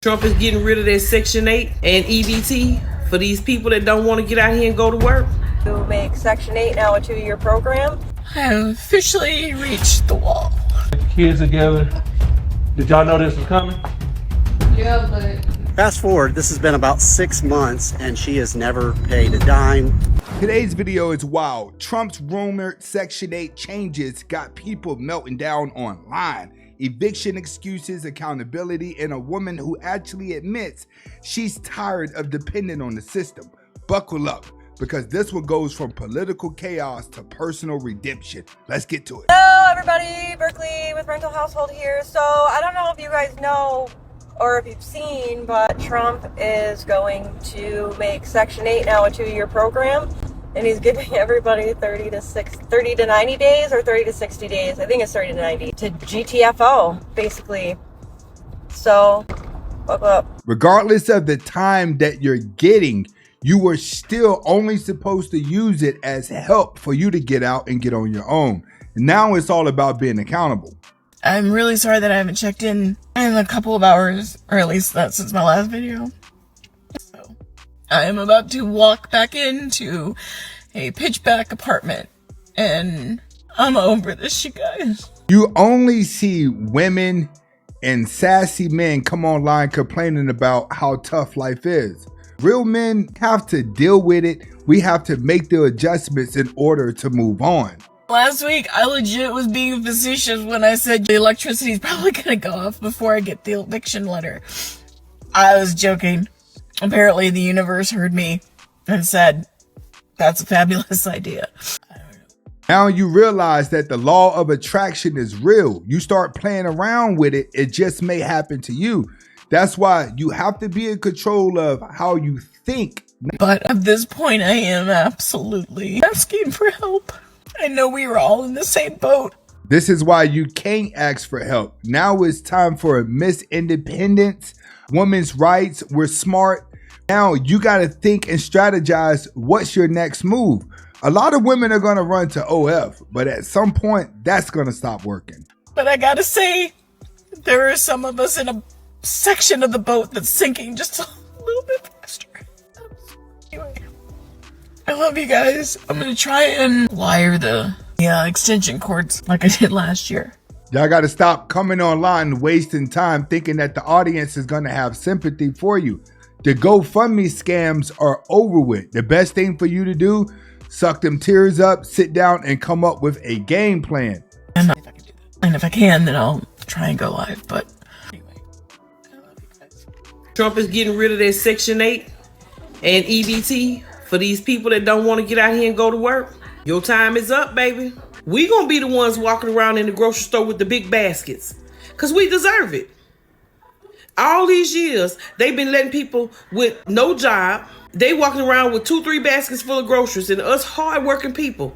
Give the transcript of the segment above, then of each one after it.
Trump is getting rid of that Section 8 and EBT for these people that don't want to get out here and go to work. To make Section 8 now a 2-year program. I have officially reached the wall. Kids together. Did y'all know this was coming? Yeah, but... Fast forward, this has been about 6 months and she has never paid a dime. Today's video is wild. Trump's rumored Section 8 changes got people melting down online. Eviction excuses, accountability, and a woman who actually admits she's tired of depending on the system. Buckle up, because this one goes from political chaos to personal redemption. Let's get to it. Hello everybody, Berkeley with Rental Household here. So I don't know if you guys know or if you've seen, but Trump is going to make Section 8 now a 2-year program. And he's giving everybody 30 to 90 days or 30 to 60 days. I think it's 30 to 90 to GTFO, basically. So, buckle up. Regardless of the time that you're getting, you were still only supposed to use it as help for you to get out and get on your own. Now it's all about being accountable. I'm really sorry that I haven't checked in a couple of hours, or at least that's since my last video. So, I am about to walk back into a pitch-black apartment, and I'm over this, you guys. You only see women and sassy men come online complaining about how tough life is. Real men have to deal with it. We have to make the adjustments in order to move on. Last week, I legit was being facetious when I said the electricity's probably gonna go off before I get the eviction letter. I was joking. Apparently, the universe heard me and said, that's a fabulous idea. Now you realize that the law of attraction is real. You start playing around with it, it just may happen to you. That's why you have to be in control of how you think. But at this point, I am absolutely asking for help. I know we were all in the same boat. This is why you can't ask for help. Now it's time for Miss Independence, women's rights. We're smart. Now you got to think and strategize what's your next move. A lot of women are going to run to OF, but at some point that's going to stop working. But I gotta say, there are some of us in a section of the boat that's sinking just a little bit faster. Anyway, I love you guys. I'm gonna try and wire the extension cords like I did last year. Y'all got to stop coming online wasting time thinking that the audience is going to have sympathy for you. The GoFundMe scams are over with. The best thing for you to do, suck them tears up, sit down, and come up with a game plan. And if I can do that. And if I can, then I'll try and go live. But anyway, I love you guys. Trump is getting rid of that Section 8 and EBT for these people that don't want to get out here and go to work. Your time is up, baby. We gonna be the ones walking around in the grocery store with the big baskets, because we deserve it. All these years, they've been letting people with no job, they walking around with 2-3 baskets full of groceries, and us hard-working people,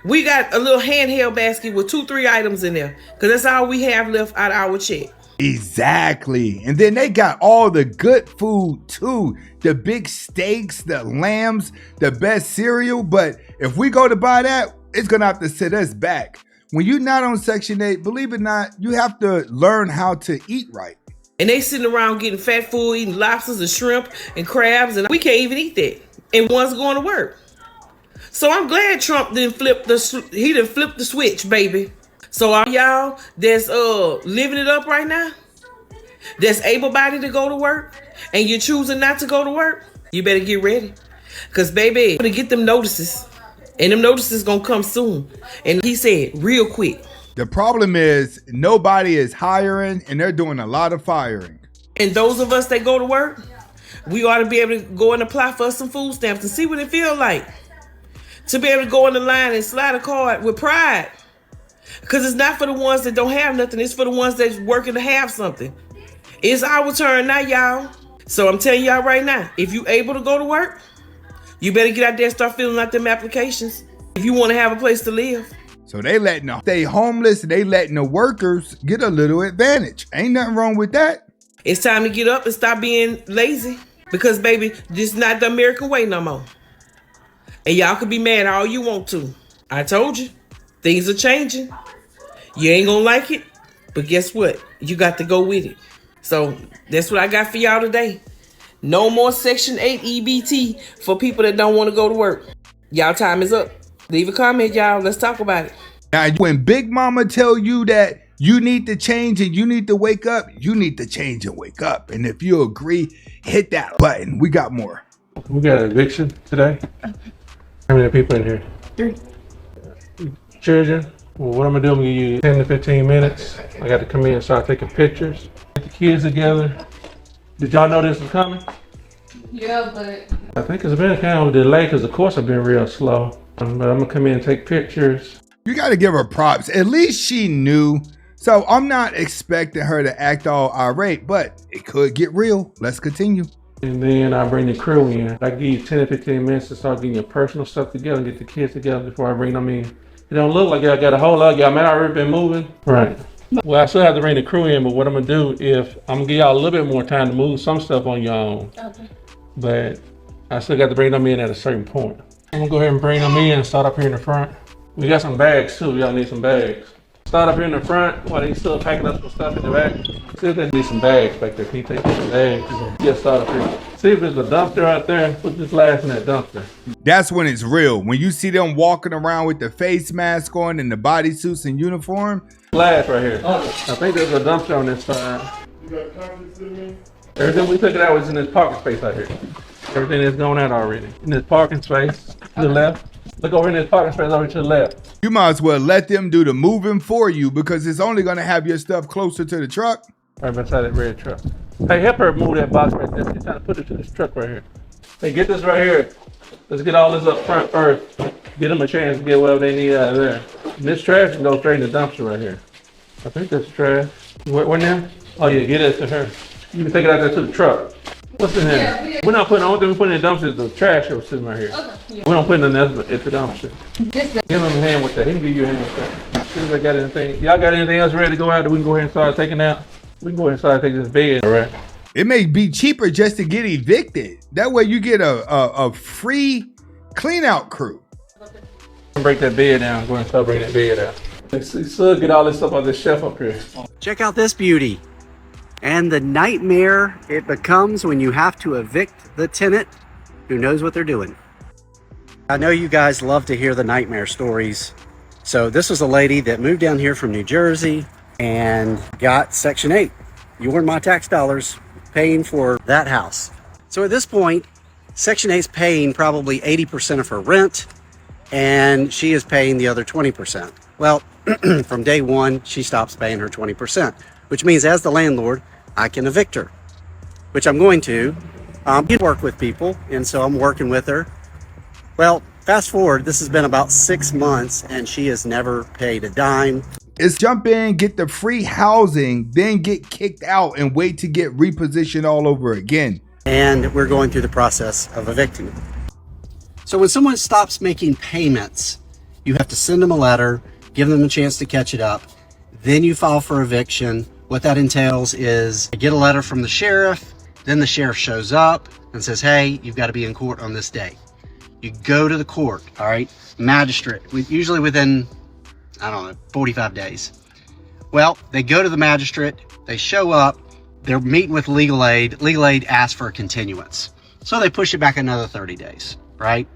we got a little handheld basket with 2-3 items in there, because that's all we have left out of our check. Exactly. And then they got all the good food too. The big steaks, the lambs, the best cereal. But if we go to buy that, it's going to have to set us back. When you're not on Section 8, believe it or not, you have to learn how to eat right. And they sitting around getting fat food, eating lobsters and shrimp and crabs, and we can't even eat that. And one's going to work. So I'm glad Trump didn't flip the switch, baby. So all y'all that's living it up right now, that's able-bodied to go to work, and you're choosing not to go to work, you better get ready. Because, baby, I'm going to get them notices. And them notices going to come soon. And he said, real quick. The problem is nobody is hiring, and they're doing a lot of firing. And those of us that go to work, we ought to be able to go and apply for some food stamps and see what it feels like. To be able to go in the line and slide a card with pride. Because it's not for the ones that don't have nothing. It's for the ones that's working to have something. It's our turn now, y'all. So I'm telling y'all right now, if you able to go to work, you better get out there and start filling out them applications if you want to have a place to live. So they letting them stay homeless, and they letting the workers get a little advantage. Ain't nothing wrong with that. It's time to get up and stop being lazy. Because, baby, this is not the American way no more. And y'all can be mad all you want to. I told you, things are changing. You ain't gonna like it, but guess what? You got to go with it. So that's what I got for y'all today. No more Section 8 EBT for people that don't want to go to work. Y'all time is up. Leave a comment, y'all. Let's talk about it. Now, when Big Mama tell you that you need to change and you need to wake up, you need to change and wake up. And if you agree, hit that button. We got more. We got an eviction today. How many people in here? 3. Children. Well, what I'm gonna do, I'm gonna give you 10 to 15 minutes. I got to come in and start taking pictures. Get the kids together. Did y'all know this was coming? Yeah, but I think it's been kind of a delay because the course have been real slow. But I'm gonna come in and take pictures. You got to give her props. At least she knew. So I'm not expecting her to act all irate, but it could get real. Let's continue. And then I bring the crew in. I give you 10 to 15 minutes to start getting your personal stuff together and get the kids together before I bring them in. It don't look like y'all got a whole lot. Y'all might already been moving. Right. Well, I still have to bring the crew in, but what I'm gonna do if I'm gonna give y'all a little bit more time to move some stuff on your own. okay. But I still got to bring them in at a certain point. I'm gonna go ahead and bring them in and start up here in the front. We got some bags too. Y'all need some bags. Start up here in the front while they still packing up some stuff in the back. See if they need some bags back there. Can you take some bags? Get started up here. See if there's a dumpster out there. Put this last in that dumpster. That's when it's real. When you see them walking around with the face mask on and the bodysuits and uniform. Last right here. I think there's a dumpster on this side. Everything we took it out was in this parking space out here. Everything is going out already. In this parking space to the left. Look over in this parking space over to the left. You might as well let them do the moving for you because it's only going to have your stuff closer to the truck. Right beside that red truck. Hey, help her move that box right there. She's trying to put it to this truck right here. Hey, get this right here. Let's get all this up front first. Get them a chance to get whatever they need out of there. And this trash can go straight in the dumpster right here. I think that's trash. Where now? Oh yeah, get it to her. You can take it out there to the truck. What's in here? Yeah, We're not putting, the only thing we put in the dumpster is the trash that was sitting right here. Okay. Yeah. We don't put nothing else at the dumpster. This Give him a hand with that. He can give you a hand with that. As soon as I got anything, y'all got anything else ready to go out that we can go ahead and start taking out? We can go ahead and start taking this bed. All right. It may be cheaper just to get evicted. That way you get a free clean out crew. Break that bed down. Go ahead and start breaking that bed out. Let's get all this stuff on this shelf up here. Check out this beauty. And the nightmare it becomes when you have to evict the tenant who knows what they're doing. I know you guys love to hear the nightmare stories. So this was a lady that moved down here from New Jersey and got Section 8. Your and my tax dollars paying for that house. So at this point, Section 8 is paying probably 80% of her rent and she is paying the other 20%. Well, from day one, she stops paying her 20%, which means as the landlord, I can evict her, which I'm going to. Work with people, and so I'm working with her. Well, fast forward, this has been about 6 months, and she has never paid a dime. It's jump in, get the free housing, then get kicked out and wait to get repositioned all over again. And we're going through the process of evicting her. So when someone stops making payments, you have to send them a letter, give them a chance to catch it up. Then you file for eviction. What that entails is you get a letter from the sheriff, then the sheriff shows up and says, hey, you've got to be in court on this day. You go to the court, all right? Magistrate, usually within, 45 days. Well, they go to the magistrate, they show up, they're meeting with legal aid. Legal aid asks for a continuance. So they push it back another 30 days, right?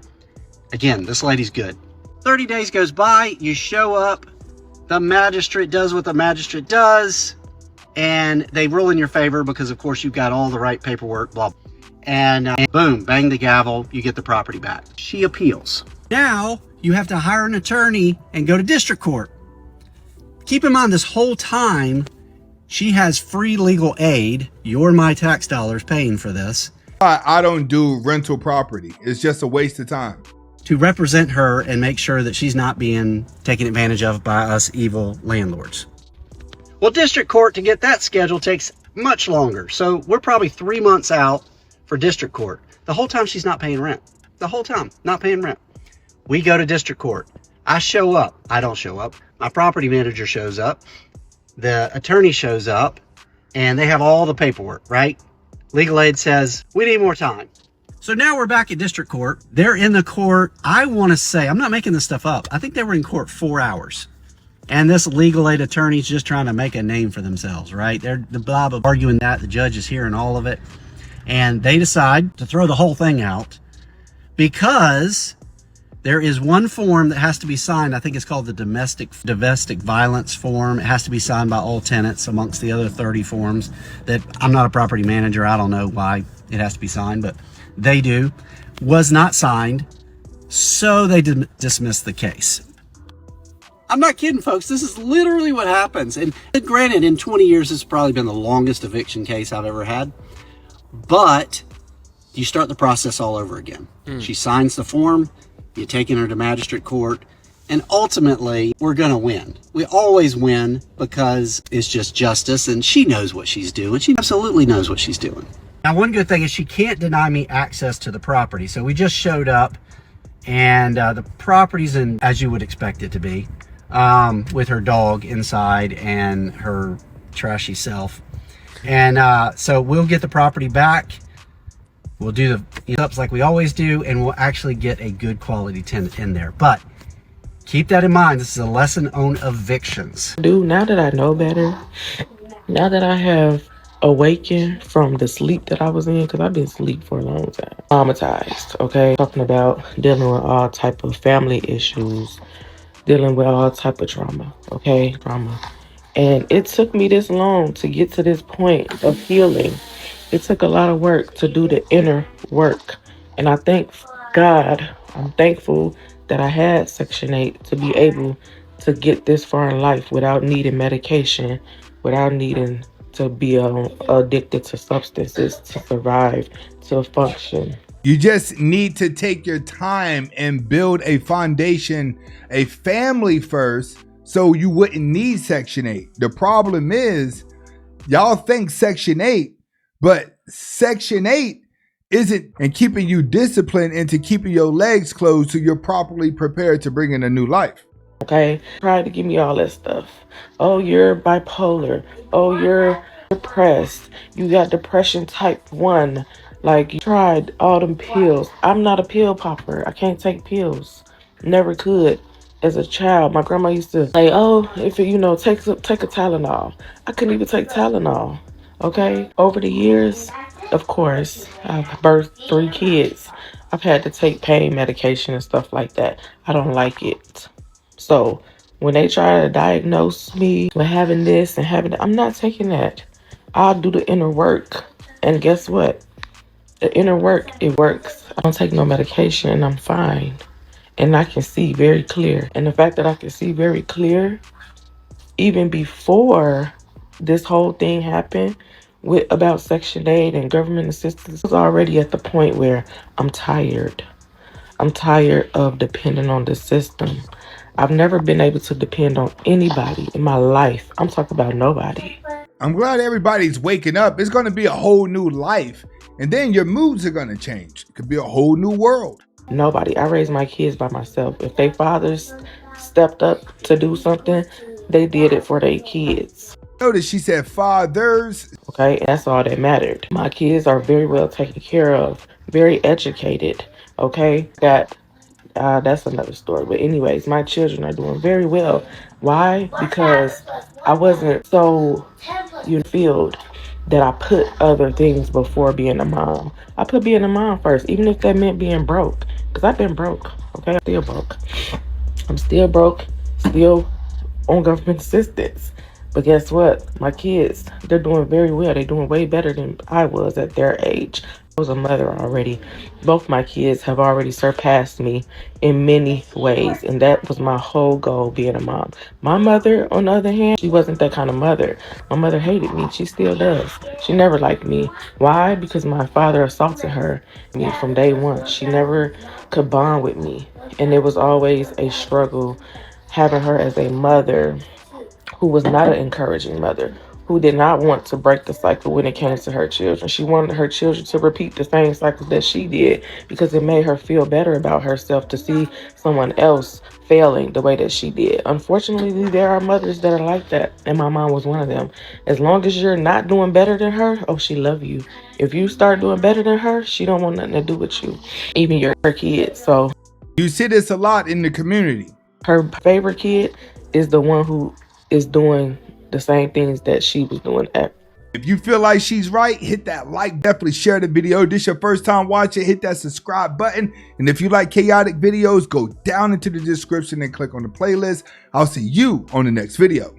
Again, this lady's good. 30 days goes by, you show up, the magistrate does what the magistrate does, and they rule in your favor because, of course, you've got all the right paperwork, blah, blah. And boom, bang the gavel, you get the property back. She appeals. Now, you have to hire an attorney and go to district court. Keep in mind, this whole time, she has free legal aid. Your my tax dollars paying for this. I don't do rental property. It's just a waste of time. To represent her and make sure that she's not being taken advantage of by us evil landlords. Well, district court to get that scheduled takes much longer. So we're probably 3 months out for district court. The whole time she's not paying rent. The whole time, not paying rent. We go to district court. I show up. I don't show up. My property manager shows up. The attorney shows up and they have all the paperwork, right? Legal aid says, we need more time. So now we're back at district court. They're in the court. I want to say, I'm not making this stuff up. I think they were in court 4 hours. And this legal aid attorney's just trying to make a name for themselves, right? They're the blah blah arguing that. The judge is hearing all of it. And they decide to throw the whole thing out because there is one form that has to be signed. I think it's called the domestic violence form. It has to be signed by all tenants amongst the other 30 forms that I'm not a property manager. I don't know why it has to be signed, but they do. Was not signed, so they dismissed the case. I'm not kidding, folks. This is literally what happens. And granted, in 20 years, this has probably been the longest eviction case I've ever had. But you start the process all over again. She signs the form. You take her to magistrate court, and ultimately we're gonna win. We always win because it's just justice, and she knows what she's doing. She absolutely knows what she's doing. Now, one good thing is she can't deny me access to the property. So we just showed up, and the property's in, as you would expect it to be, with her dog inside and her trashy self. And so we'll get the property back. We'll do the ups like we always do, and we'll actually get a good quality tenant in there. But keep that in mind. This is a lesson on evictions. Dude, now that I know better, now that I have awakened from the sleep that I was in, because I've been asleep for a long time, traumatized, okay? Talking about dealing with all type of family issues, dealing with all type of trauma, okay? Trauma. And it took me this long to get to this point of healing. It took a lot of work to do the inner work. And I thank God, I'm thankful that I had Section 8 to be able to get this far in life without needing medication, without needing to be addicted to substances to survive, to function. You just need to take your time and build a foundation, a family first, so you wouldn't need Section 8. The problem is, y'all think Section 8, but Section 8 isn't and keeping you disciplined into keeping your legs closed so you're properly prepared to bring in a new life. Okay, tried to give me all that stuff. Oh, you're bipolar. Oh, you're depressed. You got depression type 1. Like, you tried all them pills. I'm not a pill popper. I can't take pills. Never could. As a child, my grandma used to say, oh, if you take a Tylenol. I couldn't even take Tylenol. Okay? Over the years, of course, I've birthed 3 kids. I've had to take pain medication and stuff like that. I don't like it. So when they try to diagnose me with having this and having that, I'm not taking that. I'll do the inner work. And guess what? The inner work, it works. I don't take no medication and I'm fine. And I can see very clear. And the fact that I can see very clear, even before this whole thing happened about Section 8 and government assistance, I was already at the point where I'm tired. I'm tired of depending on the system. I've never been able to depend on anybody in my life. I'm talking about nobody. I'm glad everybody's waking up. It's going to be a whole new life. And then your moods are going to change. It could be a whole new world. Nobody. I raised my kids by myself. If their fathers stepped up to do something, they did it for their kids. Notice she said fathers. Okay, that's all that mattered. My kids are very well taken care of, very educated. Okay, that's another story. But anyways, my children are doing very well. Why? Because I wasn't so filled that I put other things before being a mom. I put being a mom first, even if that meant being broke. Because I've been broke. Okay, I'm still broke. I'm still broke, still on government assistance. But guess what? My kids, they're doing very well. They're doing way better than I was at their age. I was a mother already. Both my kids have already surpassed me in many ways. And that was my whole goal, being a mom. My mother, on the other hand, she wasn't that kind of mother. My mother hated me. She still does. She never liked me. Why? Because my father assaulted her from day one. She never could bond with me. And it was always a struggle having her as a mother who was not an encouraging mother, who did not want to break the cycle when it came to her children. She wanted her children to repeat the same cycle that she did because it made her feel better about herself to see someone else failing the way that she did. Unfortunately, there are mothers that are like that, and my mom was one of them. As long as you're not doing better than her, oh, she loves you. If you start doing better than her, she don't want nothing to do with you, even her kids. So you see this a lot in the community. her favorite kid is the one who is doing the same things that she was doing at. If you feel like she's right, hit that like, definitely share the video. This your first time watching, hit that subscribe button. And if you like chaotic videos, go down into the description and click on the playlist. I'll see you on the next video.